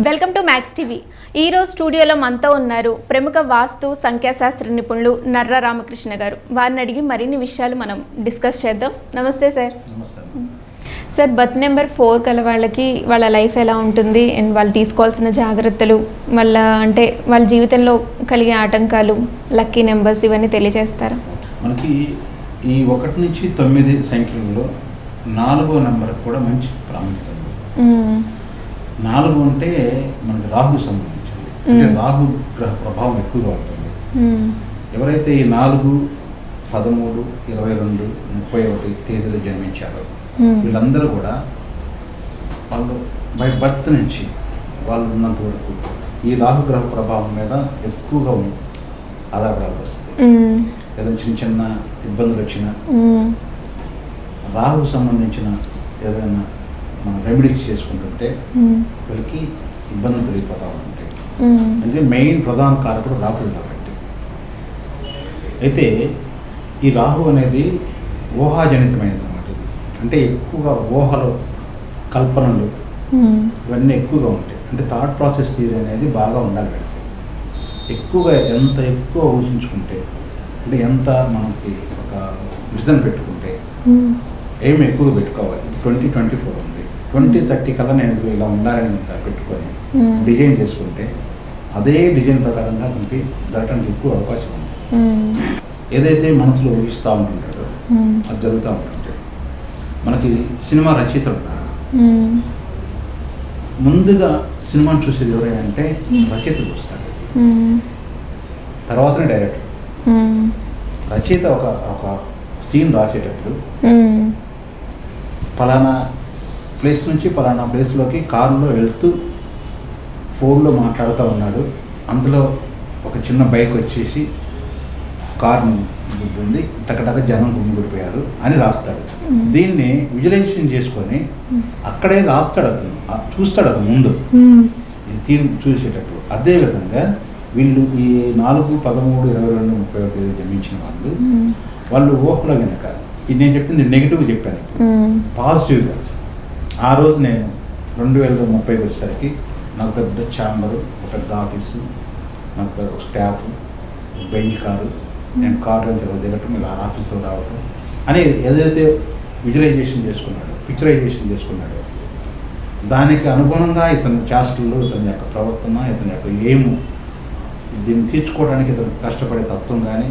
Welcome to max TV. ఈరోజు స్టూడియోలో మనతో ఉన్నారు ప్రముఖ వాస్తు సంఖ్యాశాస్త్ర నిపుణులు నర్ర రామకృష్ణ గారు. వారిని అడిగి మరిన్ని విషయాలు మనం డిస్కస్ చేద్దాం. నమస్తే సార్. సార్, బర్త్ నెంబర్ 4 కల వాళ్ళకి వాళ్ళ లైఫ్ ఎలా ఉంటుంది అండ్ వాళ్ళు తీసుకోవాల్సిన జాగ్రత్తలు, వాళ్ళ జీవితంలో కలిగే ఆటంకాలు, లక్కీ నెంబర్స్ ఇవన్నీ తెలియజేస్తారా? మనకి ఈ 1 నుంచి 9 సంఖ్యలలో 4వ నెంబర్ కూడా మంచి ప్రాముఖ్యత ఉంది. 4 అంటే మనకి రాహు సంబంధించింది. అంటే రాహు గ్రహ ప్రభావం ఎక్కువగా ఉంటుంది. ఎవరైతే ఈ 4, 13, 22, 31 తేదీలు జన్మించారో వీళ్ళందరూ కూడా వాళ్ళు బై బర్త్ నుంచి వాళ్ళు ఉన్నంత వరకు ఈ రాహు గ్రహ ప్రభావం మీద ఎక్కువగా ఆధారపడాల్సి వస్తుంది. ఏదైనా చిన్న చిన్న ఇబ్బందులు వచ్చినా రాహు సంబంధించిన ఏదైనా మనం రెమెడీస్ చేసుకుంటుంటే వీళ్ళకి ఇబ్బందులు తిరిగిపోతూ ఉంటాయి. అంటే మెయిన్ ప్రధాన కారకుడు రాహుడు కాబట్టి. అయితే ఈ రాహు అనేది ఊహాజనితమైనది అన్నమాట. ఇది అంటే ఎక్కువగా ఊహలు, కల్పనలు ఇవన్నీ ఎక్కువగా ఉంటాయి. అంటే థాట్ ప్రాసెస్ థియరీ అనేది బాగా ఉండాలి వీళ్ళకి. ఎక్కువగా ఎంత ఎక్కువ ఊహించుకుంటే, అంటే ఎంత మనకి ఒక విజన్ పెట్టుకుంటే, ఏం ఎక్కువగా పెట్టుకోవాలి. 2024 ఉంది, 2030 కల్లా నేను ఇలా ఉండాలని పెట్టుకొని డిజైన్ చేసుకుంటే అదే డిజైన్ ప్రకారంగా మనకి జరగడానికి ఎక్కువ అవకాశం ఉంది. ఏదైతే మనసులో ఊహిస్తూ ఉంటుంటారో అది జరుగుతూ ఉంటుంటే, మనకి సినిమా రచయితలు ఉన్నారు. ముందుగా సినిమాను చూసేది ఎవరైనా అంటే రచయిత చూస్తాడు, తర్వాతనే డైరెక్టర్. రచయిత ఒక సీన్ రాసేటప్పుడు ఫలానా ప్లేస్ నుంచి ఫలానా ప్లేస్లోకి కారులో వెళ్తూ ఫోన్లో మాట్లాడుతూ ఉన్నాడు, అందులో ఒక చిన్న బైక్ వచ్చేసి కారుని గుద్దింది, టకటక జనం గుమ్మిగూడిపోయారు అని రాస్తాడు. దీన్ని విజువలైజేషన్ చేసుకొని అక్కడే రాస్తాడు, చూస్తాడు అతను ముందు ఈ సీన్ చూసేటప్పుడు. అదేవిధంగా వీళ్ళు ఈ 4, 13, 22, 31 జన్మించిన వాళ్ళు ఊహలో కనుక నేను చెప్పింది నెగిటివ్గా చెప్పాను, పాజిటివ్గా ఆ రోజు నేను 2030 వచ్చేసరికి నాకు పెద్ద ఛాంబరు, ఒక పెద్ద ఆఫీసు, నాకు ఒక స్టాఫ్, బెంచ్ కారు, నేను కారులో దిగటం, ఇలా ఆఫీస్లో రావటం అని ఏదైతే విజువలైజేషన్ చేసుకున్నాడో, పిక్చరైజేషన్ చేసుకున్నాడో, దానికి అనుగుణంగా ఇతని చేష్టలు, ఇతని యొక్క ప్రవర్తన, ఇతని యొక్క ఏము, దీన్ని తీర్చుకోవడానికి ఇతను కష్టపడే తత్వం కానీ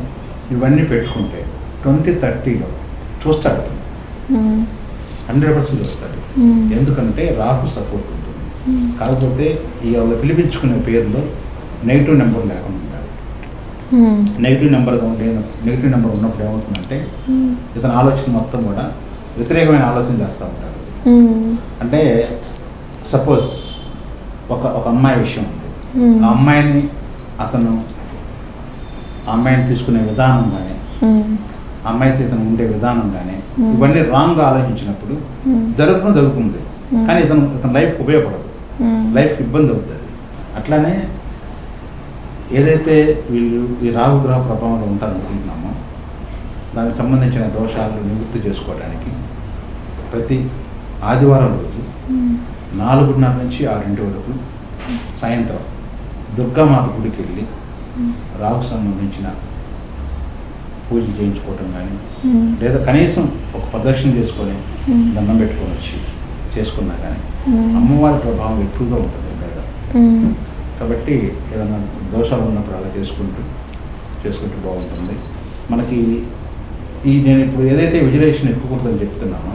ఇవన్నీ పెట్టుకుంటే 2030లో చూస్తాడు అతను, 100% చూస్తాడు. ఎందుకంటే రాహు సపోర్ట్ ఉంటుంది. కాకపోతే ఈ పిలిపించుకునే పేరులో నెగిటివ్ నెంబర్ లేకుండా ఉండాలి. నెగిటివ్ నెంబర్ ఉన్నప్పుడు ఏమవుతుందంటే ఇతని ఆలోచన మొత్తం కూడా వ్యతిరేకమైన ఆలోచన చేస్తూ ఉంటాడు. అంటే సపోజ్ ఒక అమ్మాయి విషయం ఉంది, ఆ అమ్మాయిని తీసుకునే విధానం కానీ, అమ్మాయితో ఇతను ఉండే విధానం కానీ ఇవన్నీ రాంగ్గా ఆలోచించినప్పుడు జరుగుతుంది. కానీ ఇతను లైఫ్కి ఉపయోగపడదు, లైఫ్కి ఇబ్బంది అవుతుంది. అట్లానే ఏదైతే వీళ్ళు ఈ రాహు గ్రహ ప్రభావంలో ఉంటారనుకుంటున్నామో దానికి సంబంధించిన దోషాలను నివృత్తి చేసుకోవడానికి ప్రతి ఆదివారం రోజు 4:30 నుంచి 6 వరకు సాయంత్రం దుర్గామాత గుడికి వెళ్ళి రాహుకు సంబంధించిన పూజలు చేయించుకోవటం కానీ, లేదా కనీసం ఒక ప్రదర్శన చేసుకొని దండం పెట్టుకొని వచ్చి చేసుకున్నా కానీ అమ్మవారి ప్రభావం ఎక్కువగా ఉంటుంది కదా. కాబట్టి ఏదైనా దోషాలు ఉన్నప్పుడు అలా చేసుకుంటూ బాగుంటుంది. మనకి నేను ఇప్పుడు ఏదైతే విజువలైజేషన్ ఎక్కువకూడదని చెప్తున్నానో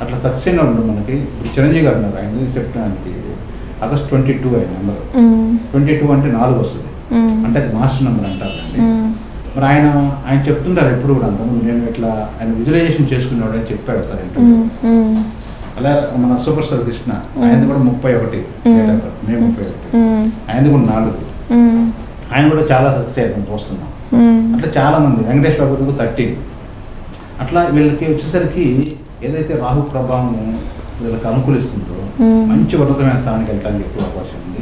అట్లా సక్సెస్ అయిన వాళ్ళు మనకి చిరంజీవి గారు ఉన్నారు. ఆయన సెప్టెంబర్కి ఆగస్ట్ 22 ఆయన నెంబర్. 22 అంటే 4 వస్తుంది, అంటే అది మాస్టర్ నెంబర్ అంటారండి. మరి ఆయన చెప్తుంటారు ఎప్పుడు కూడా, అంతకుముందు నేను ఇట్లా ఆయన విజువలైజేషన్ చేసుకునేవాడు అని చెప్పాడు సార్. అలా మన సూపర్ స్టార్ కృష్ణ, ఆయనది కూడా 31 మే 31, ఆయనది కూడా 4. ఆయన కూడా చాలా సక్సెస్ అయ్యారు చూస్తున్నాం. అట్లా చాలా మంది, వెంకటేష్ బాబు 13. అట్లా వీళ్ళకి వచ్చేసరికి ఏదైతే రాహు ప్రభావం వీళ్ళకి అనుకూలిస్తుందో మంచి ఉన్నతమైన స్థానానికి వెళ్ళడానికి ఎక్కువ అవకాశం ఉంది.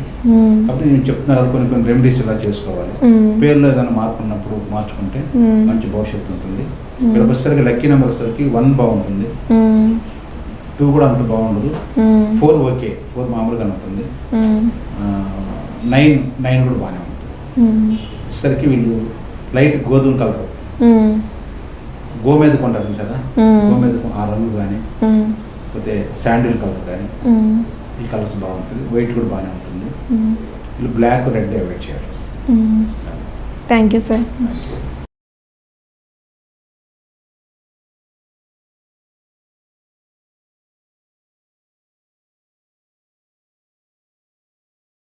కాబట్టి నేను చెప్తున్నా కదా, కొన్ని రెమెడీస్ ఇలా చేసుకోవాలి. పేర్లో ఏదైనా మార్పు ఉన్నప్పుడు మార్చుకుంటే మంచి భవిష్యత్తు ఉంటుంది. ఇక్కడ వచ్చేసరికి లక్కీ నెంబర్ వచ్చేసరికి 1 బాగుంటుంది, 2 కూడా అంత బాగుండదు, 4 ఓకే, 4 మామూలుగా ఉంటుంది, నైన్ కూడా బాగానే ఉంటుంది. వచ్చేసరికి వీళ్ళు లైట్ గోధుమ కలర్, గోమేద కొంటారు చూసారా, గోమేద ఆ రంగు కానీ లేకపోతే శాండిల్ కలర్ కానీ ఈ కలర్స్ బాగుంటుంది. వైట్ కూడా బాగానే ఉంటుంది. వీళ్ళు బ్లాక్ రెడ్ అవాయిడ్ చేయాలి. Thank you sir. Thank you.